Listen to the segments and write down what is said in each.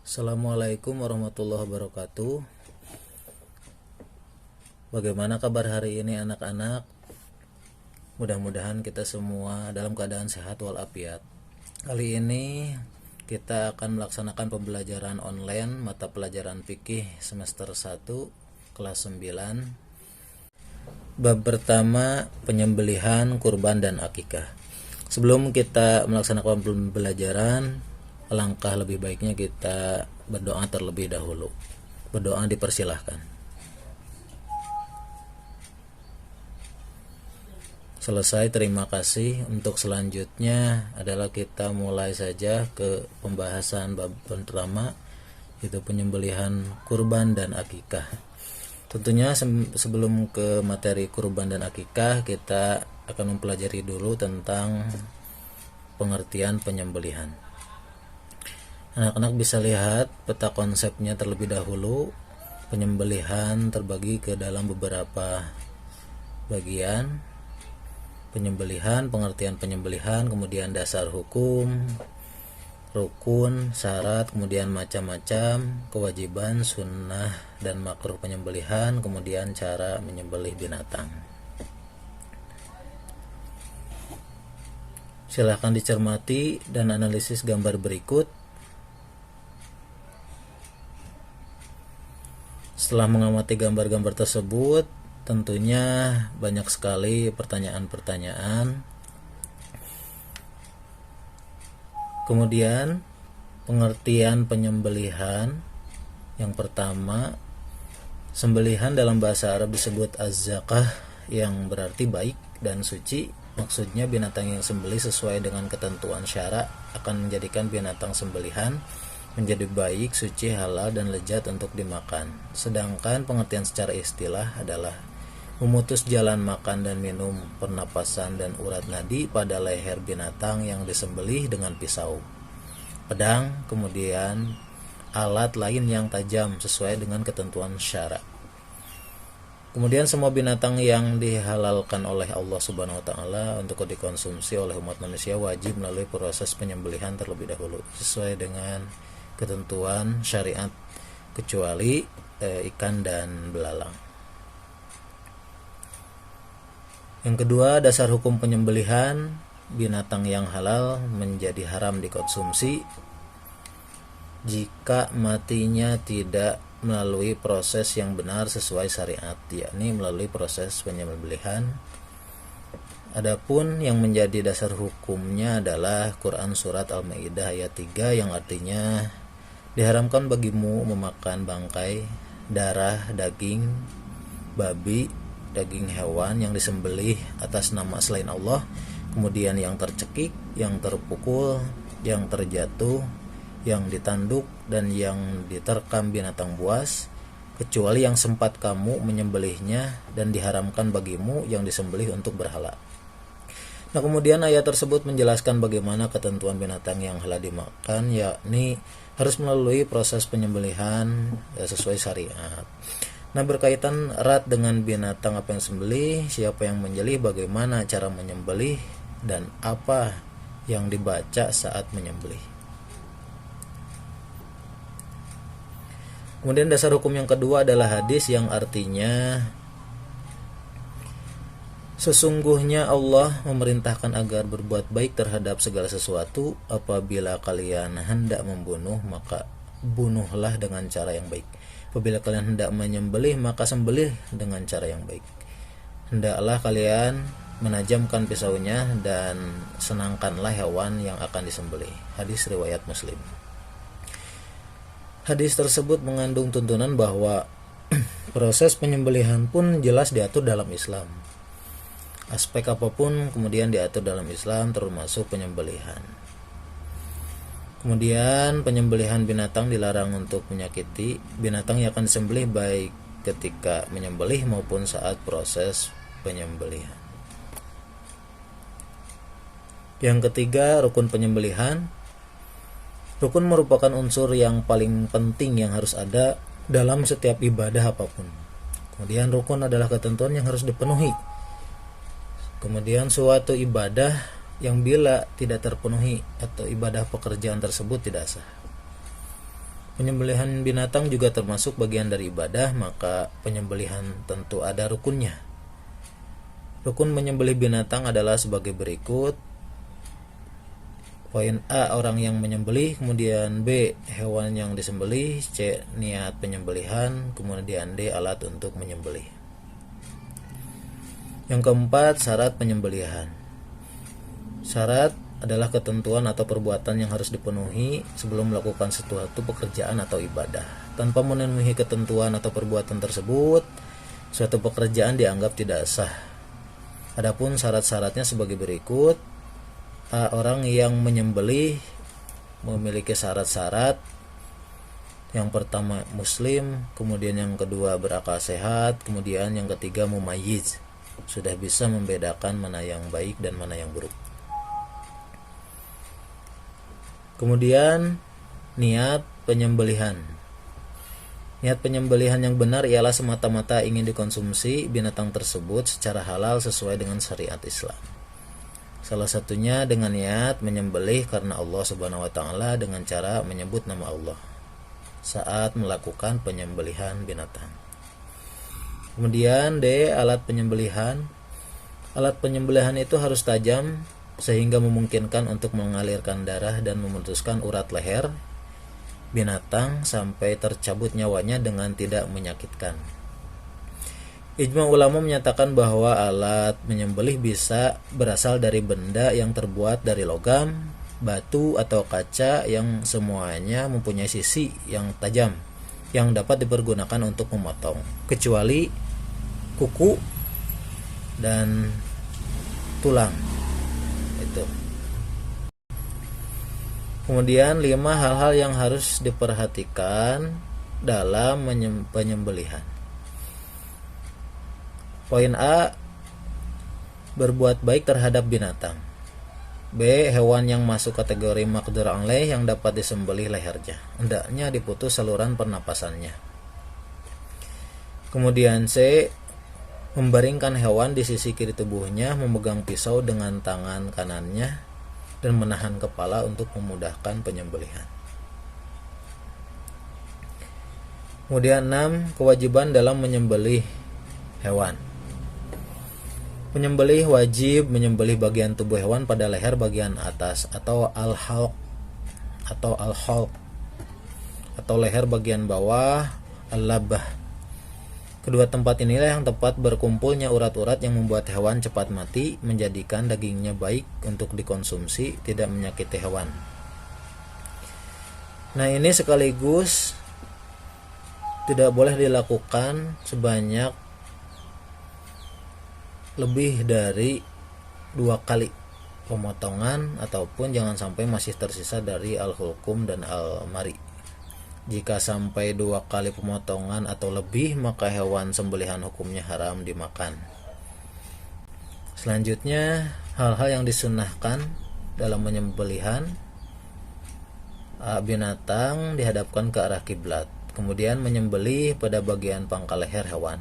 Assalamualaikum warahmatullahi wabarakatuh. Bagaimana kabar hari ini anak-anak? Mudah-mudahan kita semua dalam keadaan sehat walafiat. Kali ini kita akan melaksanakan pembelajaran online mata pelajaran fikih semester 1 kelas 9. Bab pertama, penyembelihan, kurban dan akikah. Sebelum kita melaksanakan pembelajaran, alangkah lebih baiknya kita berdoa terlebih dahulu. Berdoa dipersilahkan. Selesai, terima kasih. Untuk selanjutnya adalah kita mulai saja ke pembahasan bab pertama, yaitu penyembelihan kurban dan akikah. Tentunya sebelum ke materi kurban dan akikah, kita akan mempelajari dulu tentang pengertian penyembelihan. Anak-anak bisa lihat peta konsepnya terlebih dahulu. Penyembelihan terbagi ke dalam beberapa bagian. Penyembelihan, pengertian penyembelihan, kemudian dasar hukum, rukun, syarat, kemudian macam-macam, kewajiban, sunnah, dan makruh penyembelihan, kemudian cara menyembelih binatang. Silahkan dicermati dan analisis gambar berikut. Setelah mengamati gambar-gambar tersebut, tentunya banyak sekali pertanyaan-pertanyaan. Kemudian pengertian penyembelihan. Yang pertama, sembelihan dalam bahasa Arab disebut az-zakah, yang berarti baik dan suci. Maksudnya binatang yang sembelih sesuai dengan ketentuan syara akan menjadikan binatang sembelihan menjadi baik, suci, halal, dan lezat untuk dimakan. Sedangkan pengertian secara istilah adalah memutus jalan makan dan minum, pernapasan dan urat nadi pada leher binatang yang disembelih dengan pisau, pedang, kemudian alat lain yang tajam sesuai dengan ketentuan syara. Kemudian semua binatang yang dihalalkan oleh Allah Subhanahu wa taala untuk dikonsumsi oleh umat manusia wajib melalui proses penyembelihan terlebih dahulu sesuai dengan ketentuan syariat, kecuali ikan dan belalang. Yang kedua, dasar hukum penyembelihan. Binatang yang halal menjadi haram dikonsumsi jika matinya tidak melalui proses yang benar sesuai syariat, yakni melalui proses penyembelihan. Adapun yang menjadi dasar hukumnya adalah Quran Surat Al-Ma'idah ayat 3 yang artinya diharamkan bagimu memakan bangkai, darah, daging babi, daging hewan yang disembelih atas nama selain Allah, kemudian yang tercekik, yang terpukul, yang terjatuh, yang ditanduk, dan yang diterkam binatang buas, kecuali yang sempat kamu menyembelihnya, dan diharamkan bagimu yang disembelih untuk berhala. Nah, kemudian ayat tersebut menjelaskan bagaimana ketentuan binatang yang halal dimakan, yakni harus melalui proses penyembelihan sesuai syariat. Nah, berkaitan erat dengan binatang apa yang sembelih, siapa yang menyembelih, bagaimana cara menyembelih, dan apa yang dibaca saat menyembelih. Kemudian dasar hukum yang kedua adalah hadis yang artinya sesungguhnya Allah memerintahkan agar berbuat baik terhadap segala sesuatu. Apabila kalian hendak membunuh, maka bunuhlah dengan cara yang baik. Apabila kalian hendak menyembelih, maka sembelih dengan cara yang baik. Hendaklah kalian menajamkan pisaunya dan senangkanlah hewan yang akan disembelih. Hadis riwayat Muslim. Hadis tersebut mengandung tuntunan bahwa proses penyembelihan pun jelas diatur dalam Islam. Aspek apapun kemudian diatur dalam Islam, termasuk penyembelihan. Kemudian penyembelihan binatang dilarang untuk menyakiti binatang yang akan disembelih, baik ketika menyembelih maupun saat proses penyembelihan. Yang ketiga, rukun penyembelihan. Rukun merupakan unsur yang paling penting yang harus ada dalam setiap ibadah apapun. Kemudian rukun adalah ketentuan yang harus dipenuhi. Kemudian suatu ibadah yang bila tidak terpenuhi atau ibadah pekerjaan tersebut tidak sah. Penyembelihan binatang juga termasuk bagian dari ibadah, maka penyembelihan tentu ada rukunnya. Rukun menyembelih binatang adalah sebagai berikut. Poin A, orang yang menyembelih, kemudian B, hewan yang disembelih, C, niat penyembelihan, kemudian D, alat untuk menyembelih. Yang keempat, syarat penyembelihan. Syarat adalah ketentuan atau perbuatan yang harus dipenuhi sebelum melakukan suatu pekerjaan atau ibadah. Tanpa memenuhi ketentuan atau perbuatan tersebut, suatu pekerjaan dianggap tidak sah. Adapun syarat-syaratnya sebagai berikut. A, orang yang menyembelih memiliki syarat-syarat. Yang pertama muslim, kemudian yang kedua berakal sehat, kemudian yang ketiga mumayyiz, sudah bisa membedakan mana yang baik dan mana yang buruk. Kemudian niat penyembelihan. Niat penyembelihan yang benar ialah semata-mata ingin dikonsumsi binatang tersebut secara halal sesuai dengan syariat Islam. Salah satunya dengan niat menyembelih karena Allah Subhanahu wa taala dengan cara menyebut nama Allah saat melakukan penyembelihan binatang. Kemudian D, alat penyembelihan. Alat penyembelihan itu harus tajam sehingga memungkinkan untuk mengalirkan darah dan memutuskan urat leher binatang sampai tercabut nyawanya dengan tidak menyakitkan. Ijma ulama menyatakan bahwa alat menyembelih bisa berasal dari benda yang terbuat dari logam, batu, atau kaca yang semuanya mempunyai sisi yang tajam yang dapat dipergunakan untuk memotong, kecuali kuku dan tulang. Itu. Kemudian 5 hal-hal yang harus diperhatikan dalam penyembelihan. Poin A, berbuat baik terhadap binatang. B, hewan yang masuk kategori maqdur alaih yang dapat disembelih lehernya, hendaknya diputus saluran pernapasannya. Kemudian C, membaringkan hewan di sisi kiri tubuhnya, memegang pisau dengan tangan kanannya, dan menahan kepala untuk memudahkan penyembelihan. Kemudian 6, kewajiban dalam menyembelih hewan. Penyembelih wajib menyembelih bagian tubuh hewan pada leher bagian atas atau al-halq atau leher bagian bawah al-labah. Kedua tempat inilah yang tepat berkumpulnya urat-urat yang membuat hewan cepat mati, menjadikan dagingnya baik untuk dikonsumsi, tidak menyakiti hewan. Nah, ini sekaligus tidak boleh dilakukan sebanyak lebih dari 2 kali pemotongan, ataupun jangan sampai masih tersisa dari al-hulkum dan al-mari. Jika sampai 2 kali pemotongan atau lebih, maka hewan sembelihan hukumnya haram dimakan. Selanjutnya, hal-hal yang disunnahkan dalam menyembelihan. Binatang dihadapkan ke arah kiblat, kemudian menyembelih pada bagian pangkal leher hewan.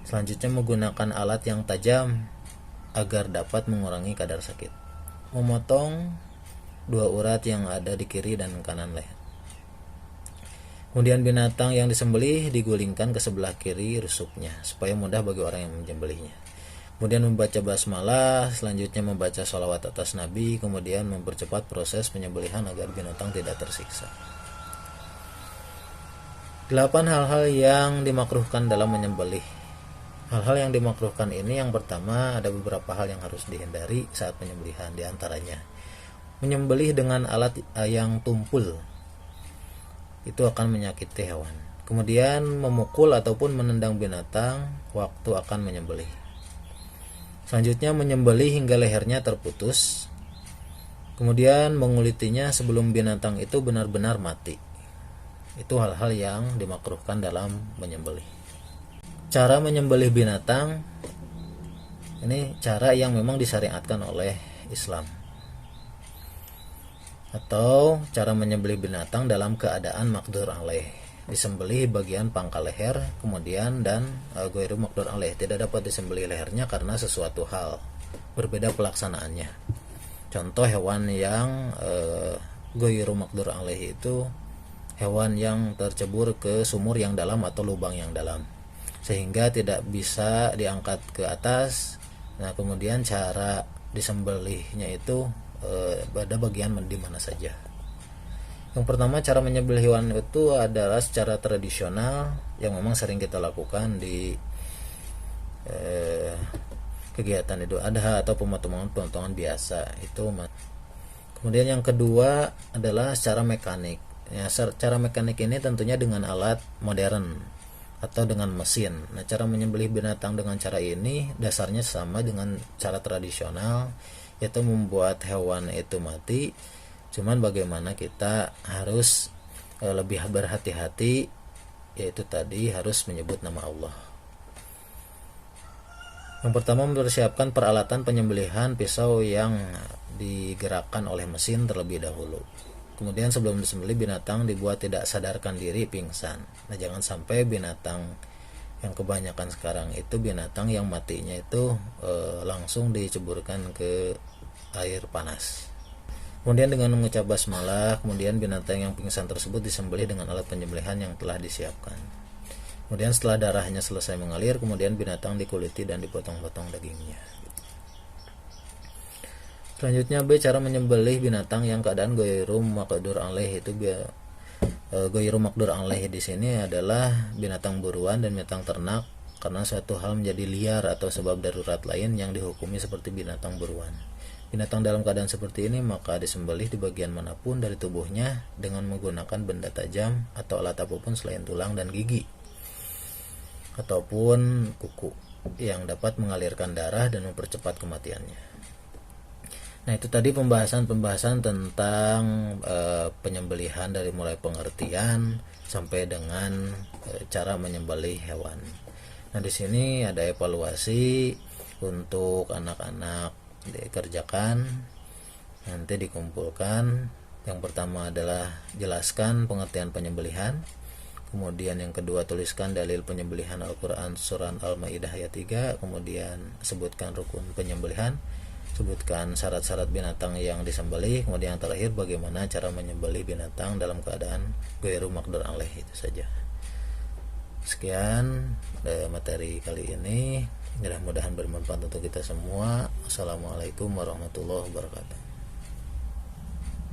Selanjutnya, menggunakan alat yang tajam agar dapat mengurangi kadar sakit. Memotong 2 urat yang ada di kiri dan kanan leher. Kemudian binatang yang disembelih digulingkan ke sebelah kiri rusuknya supaya mudah bagi orang yang menyembelihnya. Kemudian membaca basmalah, selanjutnya membaca sholawat atas Nabi, kemudian mempercepat proses penyembelihan agar binatang tidak tersiksa. 8 hal-hal yang dimakruhkan dalam menyembelih. Hal-hal yang dimakruhkan ini, yang pertama, ada beberapa hal yang harus dihindari saat penyembelihan. Di antaranya, menyembelih dengan alat yang tumpul, itu akan menyakiti hewan. Kemudian memukul ataupun menendang binatang waktu akan menyembelih. Selanjutnya, menyembelih hingga lehernya terputus. Kemudian mengulitinya sebelum binatang itu benar-benar mati. Itu hal-hal yang dimakruhkan dalam menyembelih. Cara menyembelih binatang ini cara yang memang disyariatkan oleh Islam, atau cara menyembelih binatang dalam keadaan maqdur alaih, disembelih bagian pangkal leher, kemudian dan ghairu maqdur alaih, tidak dapat disembelih lehernya karena sesuatu hal, berbeda pelaksanaannya. Contoh hewan yang ghairu maqdur alaih itu hewan yang tercebur ke sumur yang dalam atau lubang yang dalam, sehingga tidak bisa diangkat ke atas. Nah, kemudian cara disembelihnya itu pada bagian di mana saja. Yang pertama, cara menyembelih hewan itu adalah secara tradisional yang memang sering kita lakukan di kegiatan Idul Adha atau pemotongan biasa itu. Kemudian yang kedua adalah secara mekanik. Ya, secara mekanik ini tentunya dengan alat modern atau dengan mesin. Nah, cara menyembelih binatang dengan cara ini dasarnya sama dengan cara tradisional, yaitu membuat hewan itu mati. Cuman bagaimana kita harus lebih berhati-hati, yaitu tadi harus menyebut nama Allah. Yang pertama, mempersiapkan peralatan penyembelihan pisau yang digerakkan oleh mesin terlebih dahulu. Kemudian sebelum disembelih, binatang dibuat tidak sadarkan diri, pingsan. Nah, jangan sampai binatang yang kebanyakan sekarang itu binatang yang matinya itu langsung diceburkan ke air panas. Kemudian dengan mengucap basmalah, kemudian binatang yang pingsan tersebut disembelih dengan alat penyembelihan yang telah disiapkan. Kemudian setelah darahnya selesai mengalir, kemudian binatang dikuliti dan dipotong-potong dagingnya. Selanjutnya B, cara menyembelih binatang yang keadaan ghairu maqdur alaih. Itu ghairu maqdur alaih di sini adalah binatang buruan dan binatang ternak karena suatu hal menjadi liar atau sebab darurat lain yang dihukumi seperti binatang buruan. Binatang dalam keadaan seperti ini maka disembelih di bagian manapun dari tubuhnya dengan menggunakan benda tajam atau alat apapun selain tulang dan gigi ataupun kuku yang dapat mengalirkan darah dan mempercepat kematiannya. Nah, itu tadi pembahasan tentang penyembelihan dari mulai pengertian sampai dengan cara menyembelih hewan. Nah, di sini ada evaluasi untuk anak-anak dikerjakan, nanti dikumpulkan. Yang pertama adalah jelaskan pengertian penyembelihan. Kemudian yang kedua, tuliskan dalil penyembelihan Al-Quran surah Al-Ma'idah ayat 3. Kemudian sebutkan rukun penyembelihan, sebutkan syarat-syarat binatang yang disembelih. Kemudian yang terakhir, bagaimana cara menyembelih binatang dalam keadaan ghairu maqdur alaih. Itu saja. Sekian materi kali ini, mudah-mudahan bermanfaat untuk kita semua. Assalamualaikum warahmatullahi wabarakatuh.